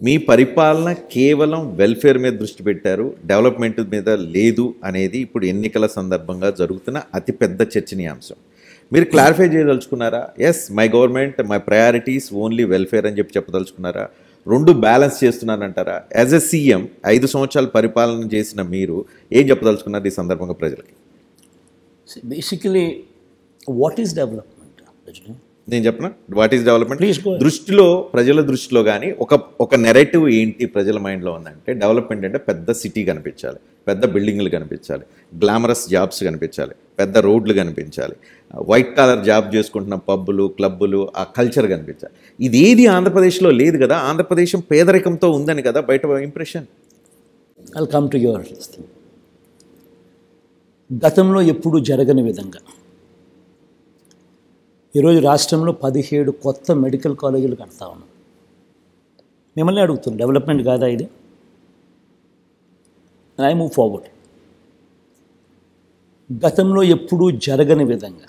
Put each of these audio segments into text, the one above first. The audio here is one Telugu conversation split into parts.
మీ పరిపాలన కేవలం వెల్ఫేర్ మీద దృష్టి పెట్టారు, డెవలప్మెంట్ మీద లేదు అనేది ఇప్పుడు ఎన్నికల సందర్భంగా జరుగుతున్న అతిపెద్ద చర్చనీయాంశం. మీరు క్లారిఫై చేయదలుచుకున్నారా? Yes, my government, my priorities only welfare అని చెప్పదలుచుకున్నారా? రెండు బ్యాలెన్స్ చేస్తున్నారంటారా? యాజ్ ఎ సీఎం 5 సంవత్సరాలు పరిపాలన చేసిన మీరు ఏం చెప్పదలుచుకున్నారు ఈ సందర్భంగా ప్రజలకి? Basically what is development? నేను చెప్పనా what is development Please go ahead. దృష్టిలో, ప్రజల దృష్టిలో కానీ ఒక నెరేటివ్ ఏంటి ప్రజల మైండ్లో ఉందంటే, డెవలప్మెంట్ అంటే పెద్ద సిటీ కనిపించాలి, పెద్ద బిల్డింగ్లు కనిపించాలి, గ్లామరస్ జాబ్స్ కనిపించాలి, పెద్ద రోడ్లు కనిపించాలి, వైట్ కాలర్ జాబ్ చేసుకుంటున్న పబ్బులు, క్లబ్బులు, ఆ కల్చర్ కనిపించాలి. ఇదేది ఆంధ్రప్రదేశ్లో లేదు కదా. ఆంధ్రప్రదేశం పేదరికంతో ఉందని కదా బయట impression. I'll come to your thing. గతంలో ఎప్పుడు జరగని విధంగా ఈరోజు రాష్ట్రంలో 17 కొత్త మెడికల్ కాలేజీలు కడతా ఉన్నాం. మిమ్మల్ని అడుగుతున్నాం, డెవలప్మెంట్ కాదా ఇది? I move forward. గతంలో ఎప్పుడూ జరగని విధంగా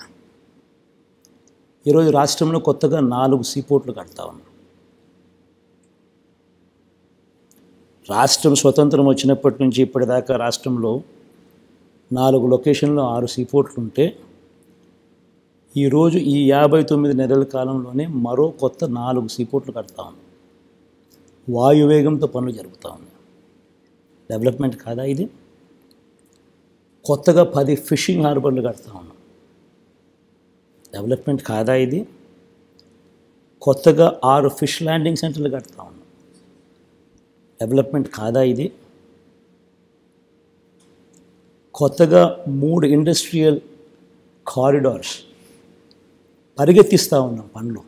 ఈరోజు రాష్ట్రంలో కొత్తగా 4 సీపోర్ట్లు కడతా ఉన్నాం. రాష్ట్రం స్వతంత్రం వచ్చినప్పటి నుంచి ఇప్పటిదాకా రాష్ట్రంలో 4 లొకేషన్లో 6 సీపోర్ట్లు ఉంటే, ఈరోజు ఈ 59 నెలల కాలంలోనే మరో కొత్త 4 సీపోర్ట్లు కడతా ఉన్నాం. వాయువేగంతో పనులు జరుగుతూ ఉన్నాయి. డెవలప్మెంట్ కాదా ఇది? కొత్తగా 10 ఫిషింగ్ హార్బర్లు కడతా ఉన్నాం. డెవలప్మెంట్ కాదా ఇది? కొత్తగా 6 ఫిష్ ల్యాండింగ్ సెంటర్లు కడతా ఉన్నాం. డెవలప్మెంట్ కాదా ఇది? కొత్తగా 3 ఇండస్ట్రియల్ కారిడార్స్ పరిగెత్తిస్తూ ఉన్నాం పనులు.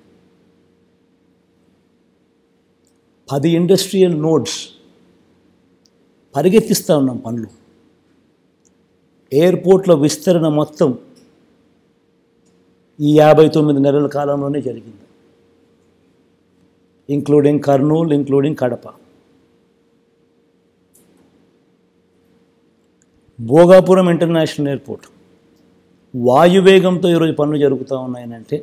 10 ఇండస్ట్రియల్ నోడ్స్ పరిగెత్తిస్తూ ఉన్నాం పనులు. ఎయిర్పోర్ట్ల విస్తరణ మొత్తం ఈ 59 నెలల కాలంలోనే జరిగింది, including Kurnool, including Kadapa. Bhogapuram international airport వాయువేగంతో ఈరోజు పనులు జరుగుతూ ఉన్నాయనంటే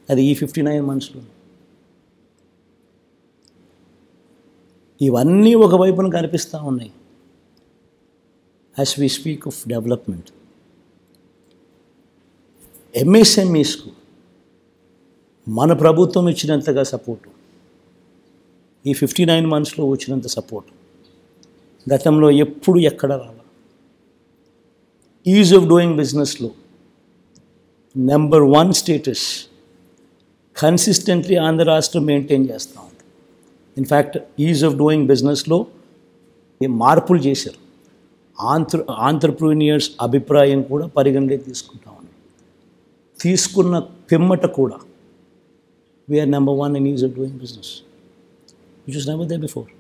అది ఈ 59 మంత్స్లో. ఇవన్నీ ఒకవైపున కనిపిస్తూ ఉన్నాయి. As we speak of development, ఎంఎస్ఎంఈస్కు మన ప్రభుత్వం ఇచ్చినంతగా సపోర్టు, ఈ 59 మంత్స్లో వచ్చినంత సపోర్టు గతంలో ఎప్పుడు ఎక్కడ రావాలి. ఈజ్ ఆఫ్ డూయింగ్ బిజినెస్లో నెంబర్ 1 స్టేటస్ కన్సిస్టెంట్లీ ఆంధ్ర రాష్ట్రం మెయింటైన్ చేస్తూ ఉంది. ఇన్ఫ్యాక్ట్ ఈజ్ ఆఫ్ డూయింగ్ బిజినెస్లో మార్పులు చేశారు. ఆంట్రప్రీనియర్స్ అభిప్రాయం కూడా పరిగణలోకి తీసుకుంటా ఉన్నారు. తీసుకున్న పిమ్మట కూడా we are number 1 in ease of doing business, which was never there before.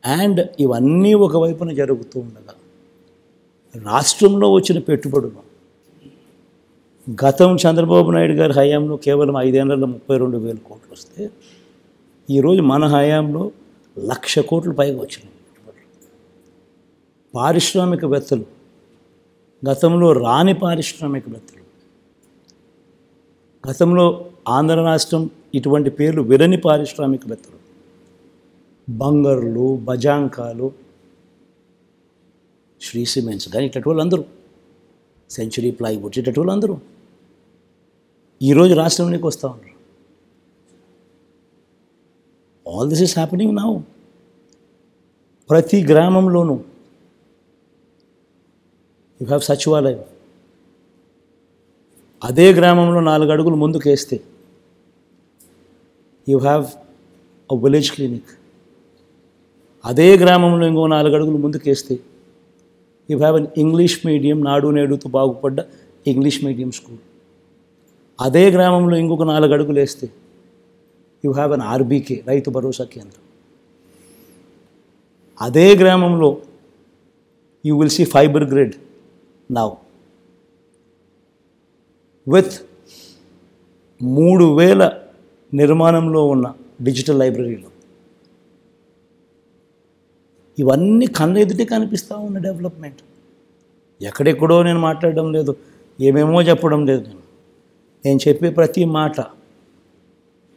And ఇవన్నీ ఒకవైపున జరుగుతూ ఉండగా రాష్ట్రంలో వచ్చిన పెట్టుబడులు గతం చంద్రబాబు నాయుడు గారి హయాంలో కేవలం 5 ఏళ్లలో 32,000 కోట్లు వస్తే, ఈరోజు మన హయాంలో 1,00,000 కోట్లు పైగా వచ్చినాయి పెట్టుబడులు. పారిశ్రామికవేత్తలు, గతంలో రాని పారిశ్రామికవేత్తలు, గతంలో ఆంధ్ర రాష్ట్రం ఇటువంటి పేర్లు విరని పారిశ్రామికవేత్తలు, బంగర్లు, బజాంకాలు, శ్రీ సిమెంట్స్ కానీ ఇట్లాంటి వాళ్ళందరూ, సెంచరీ ప్లైవుడ్స్ ఇట్లాంటి వాళ్ళందరూ ఈరోజు రాష్ట్రంలోకి వస్తూ ఉన్నారు. All this is happening now. ప్రతి గ్రామంలోనూ యూ హ్యావ్ సచివాలయం. అదే గ్రామంలో 4 అడుగులు ముందుకు వేస్తే you have a village clinic. అదే గ్రామంలో ఇంకో 4 అడుగులు ముందుకు వేస్తే you have an English medium, నాడు నేడుతో బాగుపడ్డ ఇంగ్లీష్ మీడియం స్కూల్. అదే గ్రామంలో ఇంకొక 4 అడుగులు వేస్తే you have an RBK, Rythu Bharosa కేంద్రం. అదే గ్రామంలో you will see fibre grid now with 3,000 నిర్మాణంలో ఉన్న డిజిటల్ లైబ్రరీలు. ఇవన్నీ కళ్ళ ఎదుటే కనిపిస్తూ ఉన్న డెవలప్మెంట్. ఎక్కడెక్కడో నేను మాట్లాడడం లేదు, ఏమేమో చెప్పడం లేదు. నేను చెప్పే ప్రతి మాట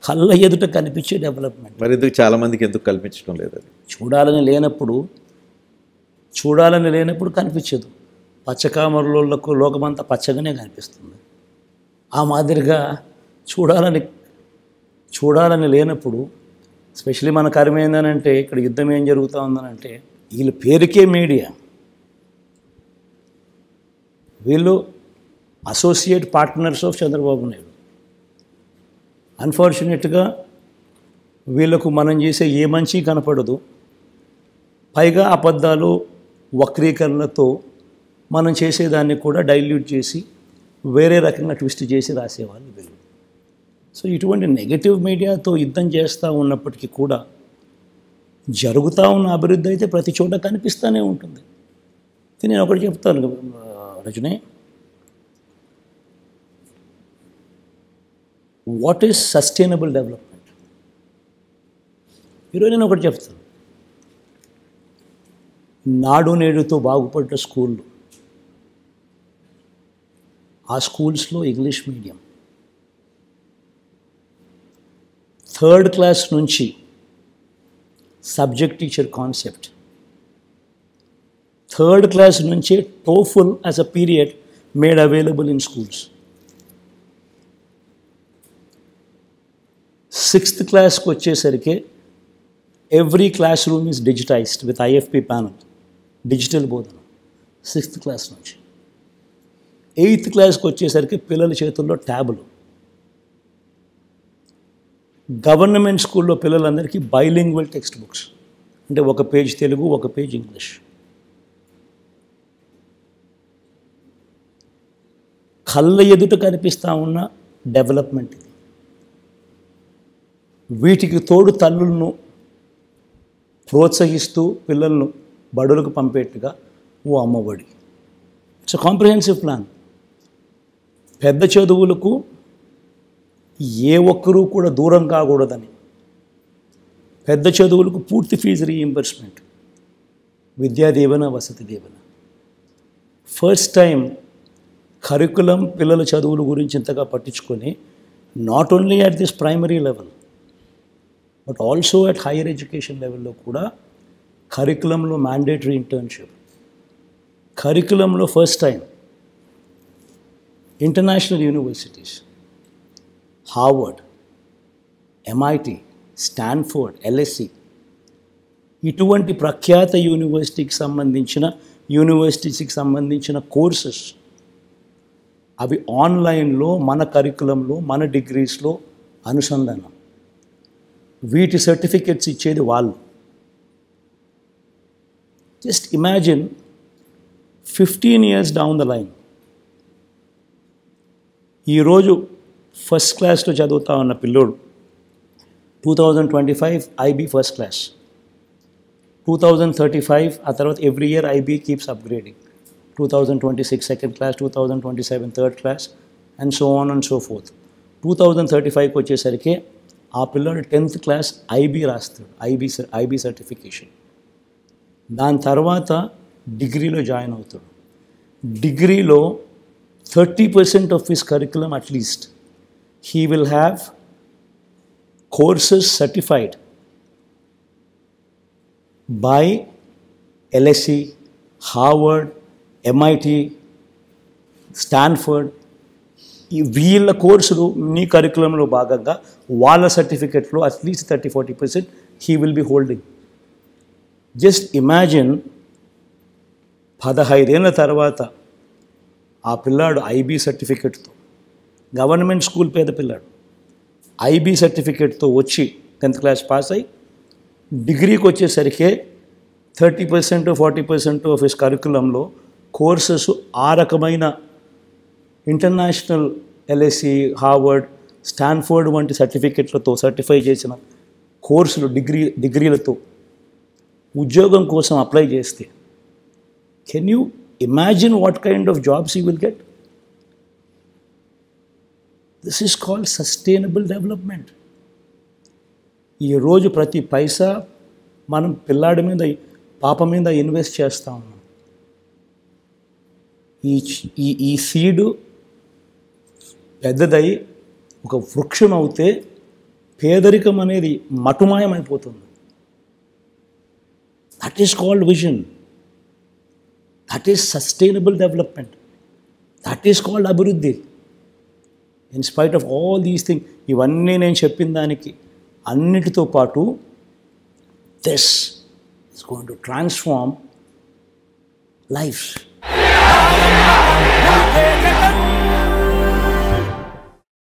కళ్ళ ఎదుట కనిపించే డెవలప్మెంట్. మరి ఎందుకు చాలా మందికి ఎందుకు కల్పించడం లేదు అది? చూడాలని లేనప్పుడు కనిపించదు. పచ్చకామరులకు లోకమంతా పచ్చగానే కనిపిస్తుంది. ఆ మాదిరిగా చూడాలని లేనప్పుడు, ఎస్పెషలీ మన కర్మ ఏందనంటే, ఇక్కడ యుద్ధం ఏం జరుగుతూ ఉందనంటే, వీళ్ళ పేరుకే మీడియా, వీళ్ళు associate partners of Chandrababu Naidu. అన్ఫార్చునేట్గా వీళ్ళకు మనం చేసే ఏ మంచి కనపడదు. పైగా అబద్ధాలు, వక్రీకరణలతో మనం చేసేదాన్ని కూడా డైల్యూట్ చేసి వేరే రకంగా ట్విస్ట్ చేసి రాసేవాళ్ళు వీళ్ళు. సో ఇటువంటి నెగటివ్ మీడియాతో యుద్ధం చేస్తూ ఉన్నప్పటికీ కూడా జరుగుతూ ఉన్న అభివృద్ధి అయితే ప్రతి చోట కనిపిస్తూనే ఉంటుంది. నేను ఒకటి చెప్తాను Rajani, what is sustainable development? ఈరోజు నేను ఒకటి చెప్తాను. నాడు నేడుతో బాగుపడ్డ స్కూళ్ళు, ఆ స్కూల్స్లో ఇంగ్లీష్ మీడియం 3rd క్లాస్ నుంచి subject teacher concept, 3rd class నుంచే TOEFL as a period made available in schools. 6th క్లాస్కి వచ్చేసరికి every class room is digitized with IFP panel, digital బోధన 6th క్లాస్ నుంచి. 8th క్లాస్కి వచ్చేసరికి పిల్లల చేతుల్లో ట్యాబులు. గవర్నమెంట్ స్కూల్లో పిల్లలందరికీ బైలింగ్వల్ టెక్స్ట్ బుక్స్, అంటే ఒక పేజ్ తెలుగు, ఒక పేజ్ ఇంగ్లీష్. కళ్ళ ఎదుట కనిపిస్తూ ఉన్న డెవలప్మెంట్ ఇది. వీటికి తోడు తల్లులను ప్రోత్సహిస్తూ పిల్లలను బడులకు పంపేట్టుగా ఓ Ammavodi. It's a comprehensive plan. పెద్ద చదువులకు ఏ ఒక్కరూ కూడా దూరం కాకూడదని, పెద్ద చదువులకు పూర్తి fee reimbursement, Vidya Deevena, Vasathi Deevena. First time curriculum పిల్లల చదువుల గురించి ఇంతగా పట్టించుకొని, not only at this primary level but also at higher education లెవెల్లో కూడా కరికులంలో మ్యాండేటరీ ఇంటర్న్షిప్, కరికులంలో first time international universities, Harvard, MIT, Stanford, LSC, ఇటువంటి ప్రఖ్యాత యూనివర్సిటీకి సంబంధించిన కోర్సెస్ అవి ఆన్లైన్లో మన కరికులంలో, మన డిగ్రీస్లో అనుసంధానం. వీటి సర్టిఫికెట్స్ ఇచ్చేది వాళ్ళు. Just imagine 15 years down the line, ఈరోజు ఫస్ట్ క్లాస్లో చదువుతా ఉన్న పిల్లోడు 2025 ఐబీ ఫస్ట్ క్లాస్, 2035 ఆ తర్వాత every year IB keeps upgrading, 2026 second class, 2027 third class and so on and so forth. 2035కి వచ్చేసరికి ఆ పిల్లోడు 10th క్లాస్ ఐబీ రాస్తాడు, ఐబీ సర్టిఫికేషన్. దాని తర్వాత డిగ్రీలో జాయిన్ అవుతాడు. డిగ్రీలో 30% of his curriculum at least he will have courses certified by LSE, Harvard, MIT, Stanford. ఈ వీళ్ళ కోర్సులు నీ కరికులంలో భాగంగా వాళ్ళ సర్టిఫికెట్లో at least 30-40% he will be holding. Just imagine 15 ఏళ్ళ తర్వాత ఆ పిల్లాడు ఐబీ సర్టిఫికెట్తో, గవర్నమెంట్ స్కూల్ పేద పిల్లాడు, ఐబీ సర్టిఫికేట్తో వచ్చి 10th క్లాస్ పాస్ అయ్యి డిగ్రీకి వచ్చేసరికి 30-40% ఆఫ్ హిస్ కరికులంలో కోర్సెస్ ఆ రకమైన ఇంటర్నేషనల్ ఎల్ఎస్సి, హార్వర్డ్, స్టాన్ఫోర్డ్ వంటి సర్టిఫికెట్లతో సర్టిఫై చేసిన కోర్సులు, డిగ్రీలతో ఉద్యోగం కోసం అప్లై చేస్తే can you imagine what kind of jobs you will get? This is called sustainable development. ఈరోజు ప్రతి పైసా మనం పిల్లాడి మీద, పాప మీద ఇన్వెస్ట్ చేస్తూ ఉన్నాం. ఈ సీడు పెద్దదై ఒక వృక్షం అవుతే పేదరికం అనేది మటుమాయమైపోతుంది. That is called vision, that is sustainable development, that is called అభివృద్ధి. In spite of all these thing, ఇవన్నీ నేను చెప్పిన దానికి అన్నిటితో పాటు this is going to transform life.